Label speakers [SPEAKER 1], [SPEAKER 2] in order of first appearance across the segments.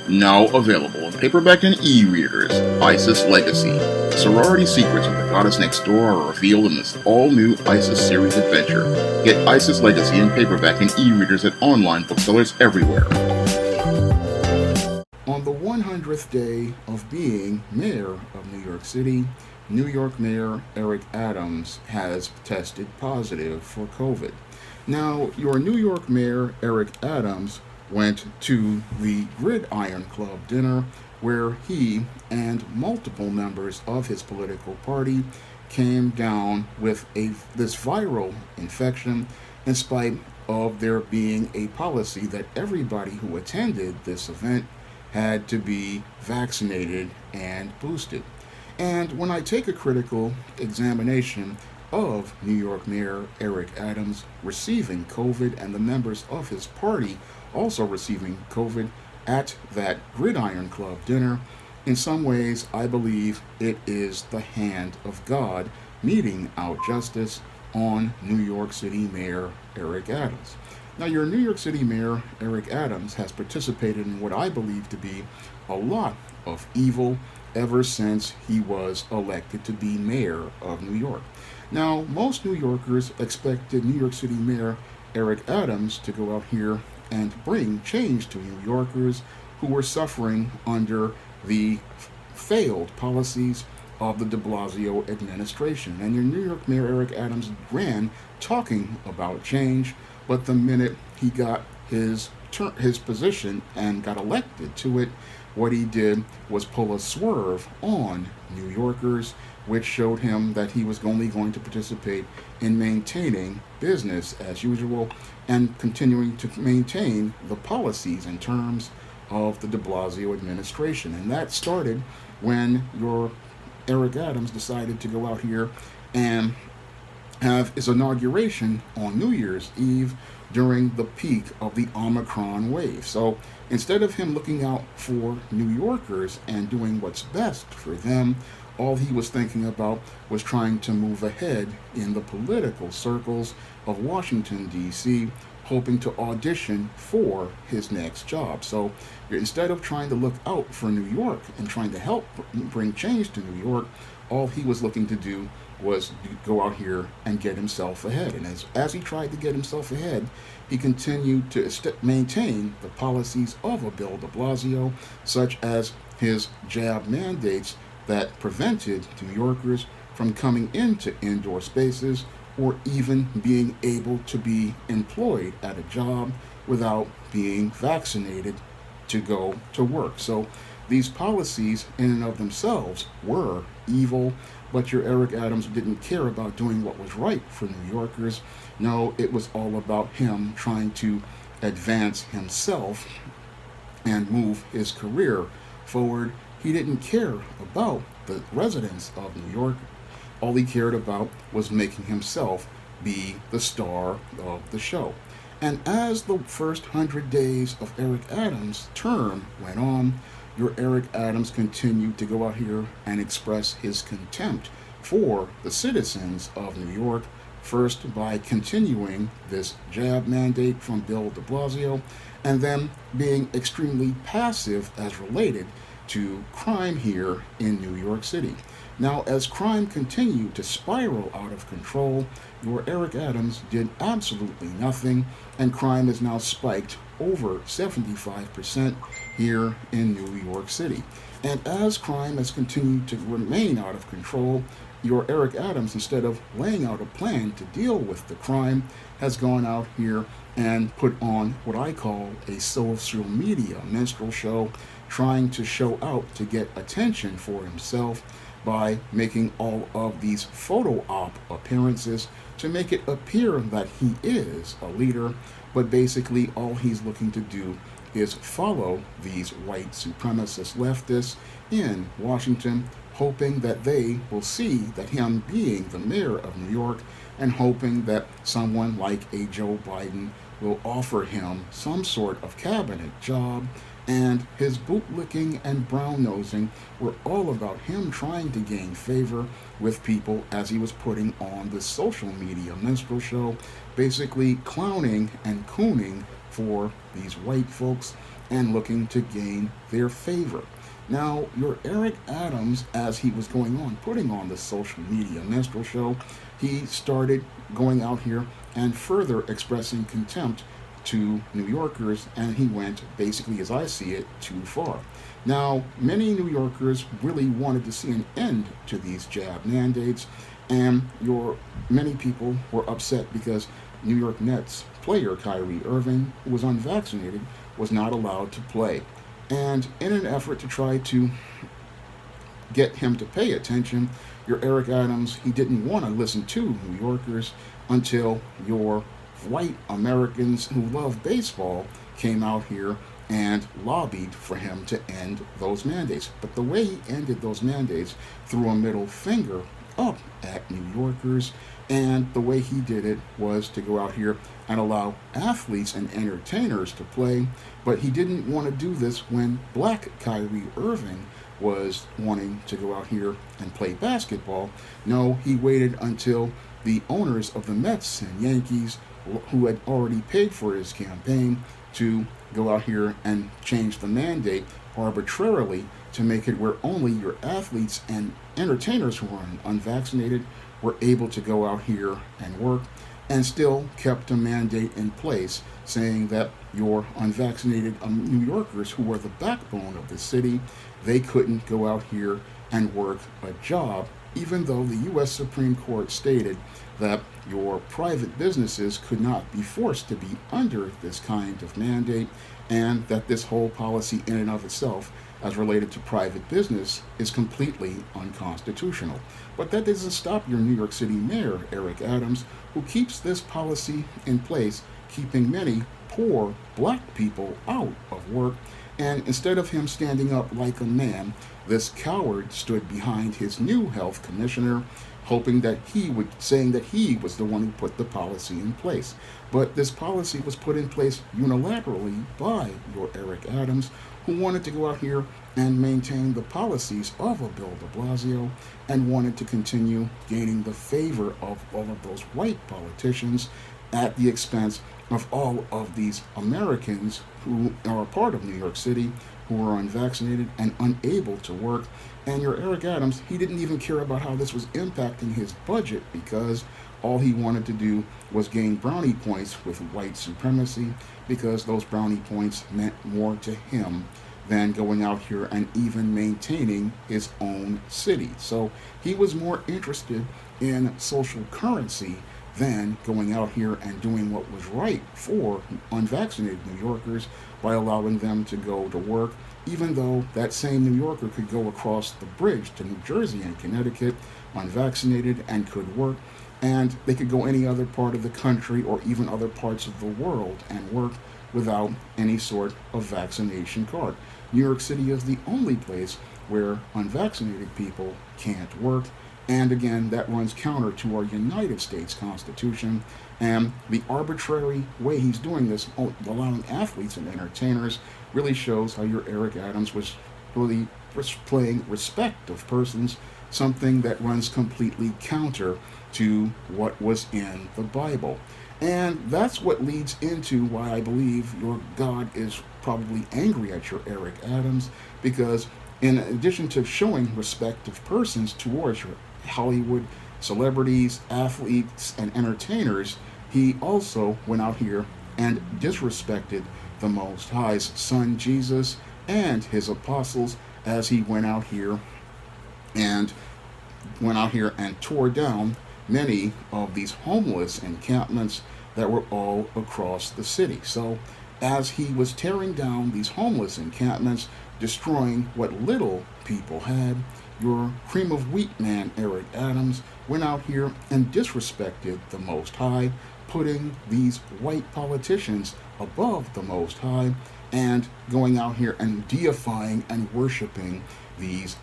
[SPEAKER 1] Now available in paperback and e-readers, ISIS Legacy. Sorority secrets of the goddess next door are revealed in this all-new ISIS series adventure. Get ISIS Legacy in paperback and e-readers at online booksellers everywhere. On the 100th day of being mayor of New York City, New York Mayor Eric Adams has tested positive for COVID. Now, your New York Mayor Eric Adams went to the Gridiron Club dinner where he and multiple members of his political party came down with this viral infection in spite of there being a policy that everybody who attended this event had to be vaccinated and boosted. And when I take a critical examination of New York Mayor Eric Adams receiving COVID and the members of his party also receiving COVID at that Gridiron Club dinner, in some ways I believe it is the hand of God meting out justice on New York City Mayor Eric Adams. Now, your New York City Mayor Eric Adams has participated in what I believe to be a lot of evil ever since he was elected to be mayor of New York. Now, most New Yorkers expected New York City Mayor Eric Adams to go out here and bring change to New Yorkers who were suffering under the failed policies of the de Blasio administration. And your New York Mayor Eric Adams ran talking about change, but the minute he got his position and got elected to it, what he did was pull a swerve on New Yorkers, which showed him that he was only going to participate in maintaining business as usual and continuing to maintain the policies in terms of the de Blasio administration. And that started when your Eric Adams decided to go out here and have his inauguration on New Year's Eve during the peak of the Omicron wave. So instead of him looking out for New Yorkers and doing what's best for them, all he was thinking about was trying to move ahead in the political circles of Washington, D.C., hoping to audition for his next job. So instead of trying to look out for New York and trying to help bring change to New York, all he was looking to do was go out here and get himself ahead. And as he tried to get himself ahead, he continued to maintain the policies of a Bill de Blasio, such as his jab mandates that prevented New Yorkers from coming into indoor spaces or even being able to be employed at a job without being vaccinated to go to work. So these policies in and of themselves were evil, but your Eric Adams didn't care about doing what was right for New Yorkers. No, it was all about him trying to advance himself and move his career forward. He didn't care about the residents of New York. All he cared about was making himself be the star of the show. And as the first 100 days of Eric Adams' term went on, your Eric Adams continued to go out here and express his contempt for the citizens of New York, first by continuing this jab mandate from Bill de Blasio, and then being extremely passive as related to crime here in New York City. Now, as crime continued to spiral out of control, your Eric Adams did absolutely nothing, and crime has now spiked over 75% here in New York City. And as crime has continued to remain out of control, your Eric Adams, instead of laying out a plan to deal with the crime, has gone out here and put on what I call a social media minstrel show, trying to show out to get attention for himself by making all of these photo op appearances to make it appear that he is a leader, but basically all he's looking to do is follow these white supremacist leftists in Washington, hoping that they will see that him being the mayor of New York and hoping that someone like a Joe Biden will offer him some sort of cabinet job. And his bootlicking and brown-nosing were all about him trying to gain favor with people as he was putting on the social media minstrel show, basically clowning and cooning for these white folks and looking to gain their favor. Now, your Eric Adams, as he was going on, putting on the social media minstrel show, he started going out here and further expressing contempt to New Yorkers, and he went, basically, as I see it, too far. Now, many New Yorkers really wanted to see an end to these jab mandates, and many people were upset because New York Nets player Kyrie Irving, who was unvaccinated, was not allowed to play. And in an effort to try to get him to pay attention, your Eric Adams, he didn't want to listen to New Yorkers until your white Americans who love baseball came out here and lobbied for him to end those mandates. But the way he ended those mandates, threw a middle finger up at New Yorkers, and the way he did it was to go out here and allow athletes and entertainers to play, but he didn't want to do this when black Kyrie Irving was wanting to go out here and play basketball. No, he waited until the owners of the Mets and Yankees, who had already paid for his campaign, to go out here and change the mandate arbitrarily to make it where only your athletes and entertainers who are unvaccinated were able to go out here and work, and still kept a mandate in place saying that your unvaccinated New Yorkers, who were the backbone of the city, they couldn't go out here and work a job, even though the U.S. Supreme Court stated that your private businesses could not be forced to be under this kind of mandate, and that this whole policy in and of itself, as related to private business, is completely unconstitutional. But that doesn't stop your New York City Mayor, Eric Adams, who keeps this policy in place, keeping many poor black people out of work. And instead of him standing up like a man, this coward stood behind his new health commissioner, saying that he was the one who put the policy in place. But this policy was put in place unilaterally by your Eric Adams, who wanted to go out here and maintain the policies of a Bill de Blasio, and wanted to continue gaining the favor of all of those white politicians at the expense of all of these Americans who are a part of New York City, who are unvaccinated and unable to work. And your Eric Adams, he didn't even care about how this was impacting his budget, because all he wanted to do was gain brownie points with white supremacy, because those brownie points meant more to him than going out here and even maintaining his own city. So he was more interested in social currency than going out here and doing what was right for unvaccinated New Yorkers by allowing them to go to work, even though that same New Yorker could go across the bridge to New Jersey and Connecticut unvaccinated and could work, and they could go any other part of the country or even other parts of the world and work without any sort of vaccination card. New York City is the only place where unvaccinated people can't work, and again, that runs counter to our United States Constitution. And the arbitrary way he's doing this, allowing athletes and entertainers, really shows how your Eric Adams was really playing respect of persons, something that runs completely counter to what was in the Bible. And that's what leads into why I believe your God is probably angry at your Eric Adams, because in addition to showing respect of persons towards your Hollywood celebrities, athletes, and entertainers, he also went out here and disrespected the Most High's Son Jesus and his apostles, as he went out here and tore down many of these homeless encampments that were all across the city. So as he was tearing down these homeless encampments, destroying what little people had, your cream of wheat man, Eric Adams, went out here and disrespected the Most High, putting these white politicians above the Most High, and going out here and deifying and worshiping these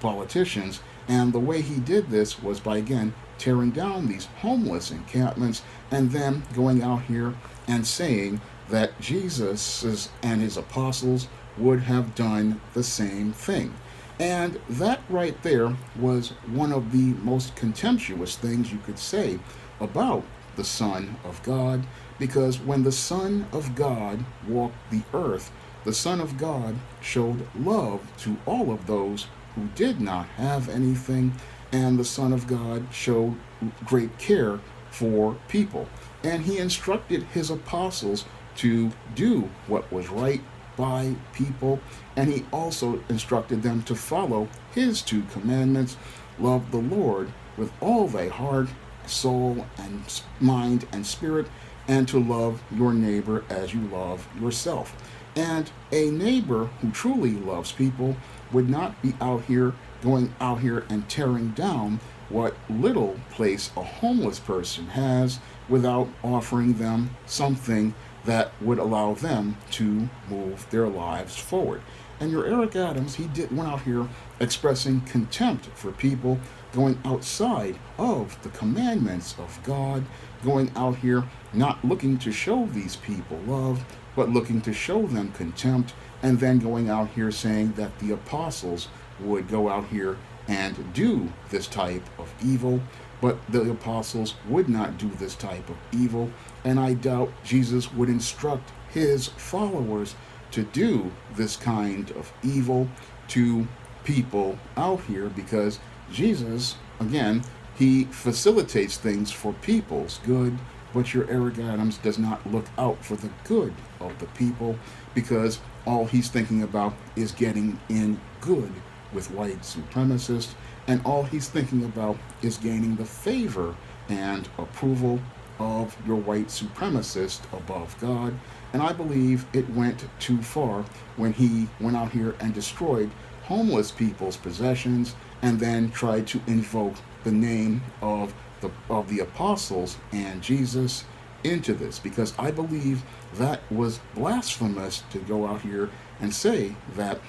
[SPEAKER 1] politicians. And the way he did this was by, again, tearing down these homeless encampments, and then going out here and saying that Jesus and his apostles would have done the same thing. And that right there was one of the most contemptuous things you could say about the Son of God, because when the Son of God walked the earth, the Son of God showed love to all of those who did not have anything, and the Son of God showed great care for people. And he instructed his apostles to do what was right by people, and he also instructed them to follow his two commandments: love the Lord with all thy heart, soul, and mind and spirit, and to love your neighbor as you love yourself. And a neighbor who truly loves people would not be out here going out here and tearing down what little place a homeless person has without offering them something that would allow them to move their lives forward. And your Eric Adams, went out here expressing contempt for people, going outside of the commandments of God, going out here not looking to show these people love, but looking to show them contempt, and then going out here saying that the apostles would go out here and do this type of evil, but the apostles would not do this type of evil, and I doubt Jesus would instruct his followers to do this kind of evil to people out here, because Jesus, again, he facilitates things for people's good, but your Eric Adams does not look out for the good of the people, because all he's thinking about is getting in good with white supremacists, and all he's thinking about is gaining the favor and approval of your white supremacist above God. And I believe it went too far when he went out here and destroyed homeless people's possessions and then tried to invoke the name of the apostles and Jesus into this, because I believe that was blasphemous to go out here and say that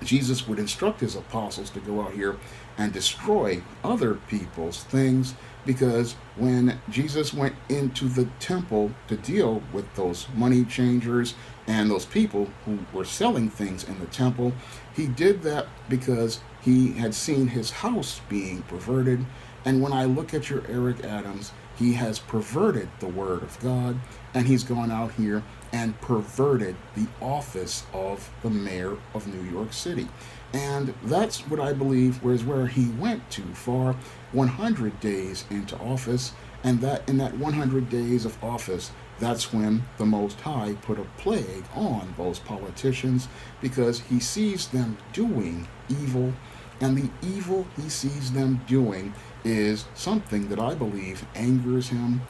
[SPEAKER 1] Jesus would instruct his apostles to go out here and destroy other people's things, because when Jesus went into the temple to deal with those money changers and those people who were selling things in the temple, he did that because he had seen his house being perverted. And when I look at your Eric Adams, he has perverted the word of God, and he's gone out here and perverted the office of the mayor of New York City. And that's what I believe was where he went too far. 100 days into office, and that in that 100 days of office, that's when the Most High put a plague on those politicians, because he sees them doing evil, and the evil he sees them doing is something that I believe angers him.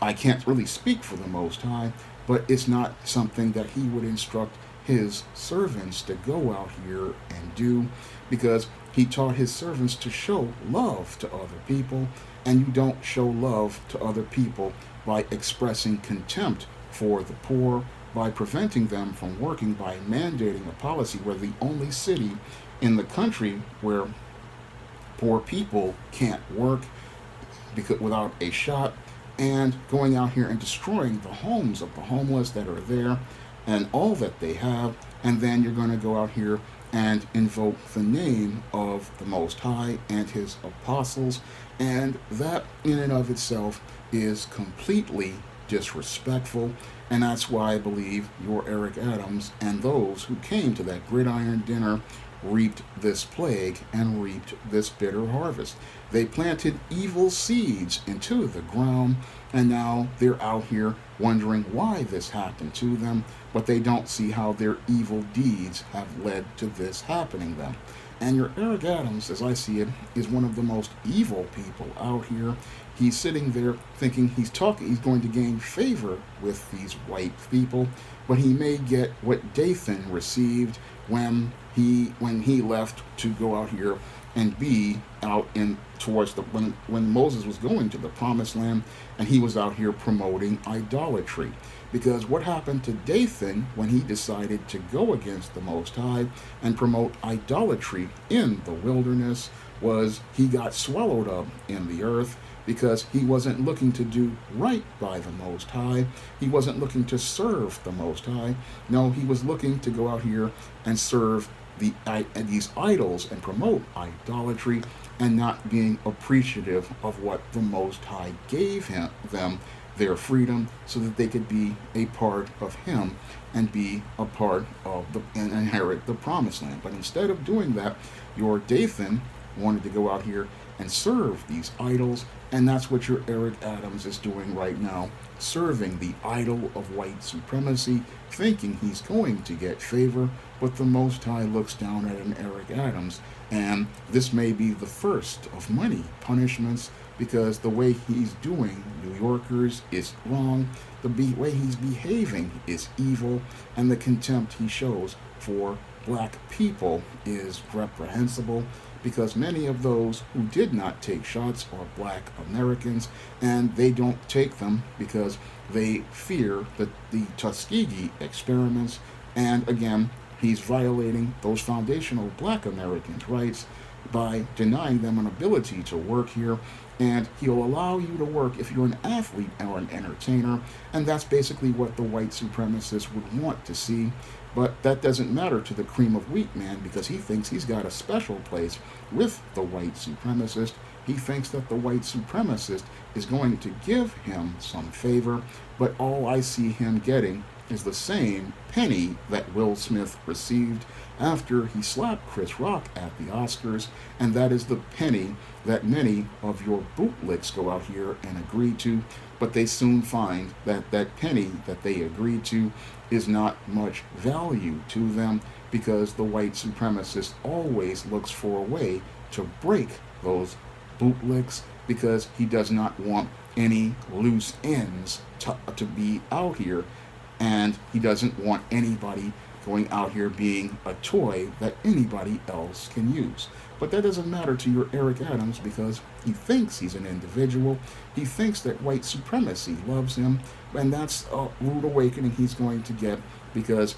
[SPEAKER 1] I can't really speak for the Most High, but it's not something that he would instruct his servants to go out here and do, because he taught his servants to show love to other people, and you don't show love to other people by expressing contempt for the poor, by preventing them from working, by mandating a policy where the only city in the country where poor people can't work because without a shot, and going out here and destroying the homes of the homeless that are there and all that they have, and then you're going to go out here and invoke the name of the Most High and his apostles, and that in and of itself is completely disrespectful. And that's why I believe your Eric Adams and those who came to that gridiron dinner reaped this plague and reaped this bitter harvest. They planted evil seeds into the ground, and now they're out here wondering why this happened to them, but they don't see how their evil deeds have led to this happening to them. And your Eric Adams, as I see it, is one of the most evil people out here. He's sitting there thinking he's going to gain favor with these white people, but he may get what Dathan received when he left to go out here and be out in towards the when Moses was going to the promised land, and he was out here promoting idolatry. Because what happened to Dathan when he decided to go against the Most High and promote idolatry in the wilderness was he got swallowed up in the earth, because he wasn't looking to do right by the Most High. He wasn't looking to serve the Most High. No, he was looking to go out here and serve these idols and promote idolatry, and not being appreciative of what the Most High gave them, their freedom so that they could be a part of him and be a part of and inherit the promised land. But instead of doing that, your Dathan wanted to go out here and serve these idols, and that's what your Eric Adams is doing right now, serving the idol of white supremacy, thinking he's going to get favor, but the Most High looks down at an Eric Adams, and this may be the first of many punishments, because the way he's doing New Yorkers is wrong, the way he's behaving is evil, and the contempt he shows for black people is reprehensible, because many of those who did not take shots are black Americans, and they don't take them because they fear the Tuskegee experiments. And again, he's violating those foundational black Americans' rights by denying them an ability to work here, and he'll allow you to work if you're an athlete or an entertainer, and that's basically what the white supremacists would want to see. But that doesn't matter to the cream of wheat man, because he thinks he's got a special place with the white supremacist. He thinks that the white supremacist is going to give him some favor, but all I see him getting is the same penny that Will Smith received after he slapped Chris Rock at the Oscars, and that is the penny that many of your bootlicks go out here and agree to, but they soon find that that penny that they agree to is not much value to them, because the white supremacist always looks for a way to break those bootlicks, because he does not want any loose ends to be out here, and he doesn't want anybody going out here being a toy that anybody else can use. But that doesn't matter to your Eric Adams, because he thinks he's an individual. He thinks that white supremacy loves him, and that's a rude awakening he's going to get, because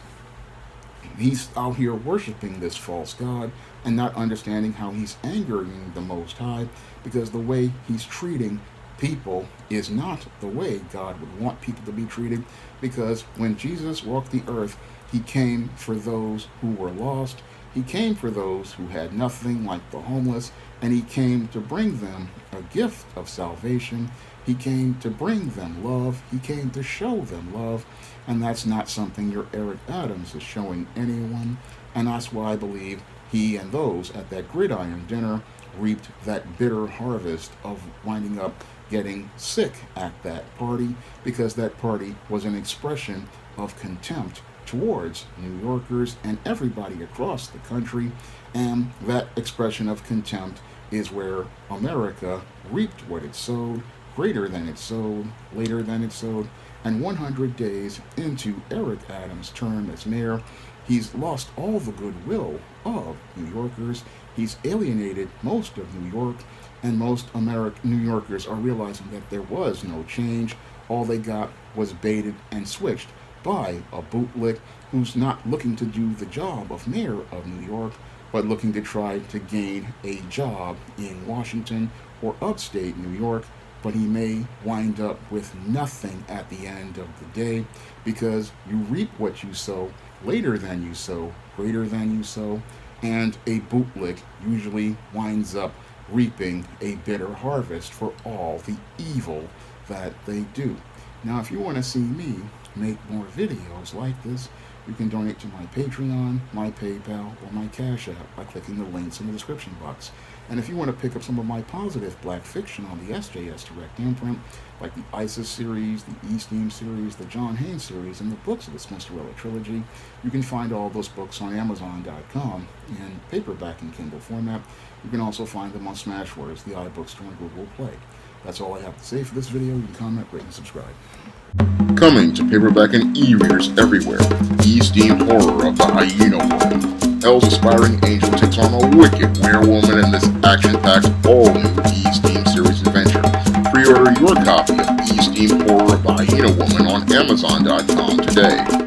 [SPEAKER 1] he's out here worshiping this false god and not understanding how he's angering the Most High, because the way he's treating people is not the way God would want people to be treated, because when Jesus walked the earth, he came for those who were lost. He came for those who had nothing, like the homeless, and he came to bring them a gift of salvation. He came to bring them love. He came to show them love, and that's not something your Eric Adams is showing anyone, and that's why I believe he and those at that gridiron dinner reaped that bitter harvest of winding up getting sick at that party, because that party was an expression of contempt towards New Yorkers and everybody across the country, and that expression of contempt is where America reaped what it sowed, greater than it sowed, later than it sowed, and 100 days into Eric Adams' term as mayor, he's lost all the goodwill of New Yorkers. He's alienated most of New York, and most New Yorkers are realizing that there was no change. All they got was baited and switched by a bootlick who's not looking to do the job of mayor of New York, but looking to try to gain a job in Washington or upstate New York. But he may wind up with nothing at the end of the day, because you reap what you sow, later than you sow, greater than you sow, and a bootlick usually winds up reaping a bitter harvest for all the evil that they do. Now, if you want to see me make more videos like this, you can donate to my Patreon, my PayPal, or my Cash App by clicking the links in the description box. And if you want to pick up some of my positive black fiction on the SJS Direct imprint, like the ISIS series, the E-Steam series, the John Haynes series, and the books of the Smith-Sorella trilogy, you can find all those books on Amazon.com in paperback and Kindle format. You can also find them on Smashwords, the iBookstore, and Google Play. That's all I have to say for this video. You can comment, rate, and subscribe.
[SPEAKER 2] Coming to paperback and e-readers everywhere, E-Steam Horror of the Hyena Woman. Hell's aspiring angel takes on a wicked werewoman in this action-packed, all-new E-Steam series adventure. Pre-order your copy of E-Steam Horror of the Hyena Woman on Amazon.com today.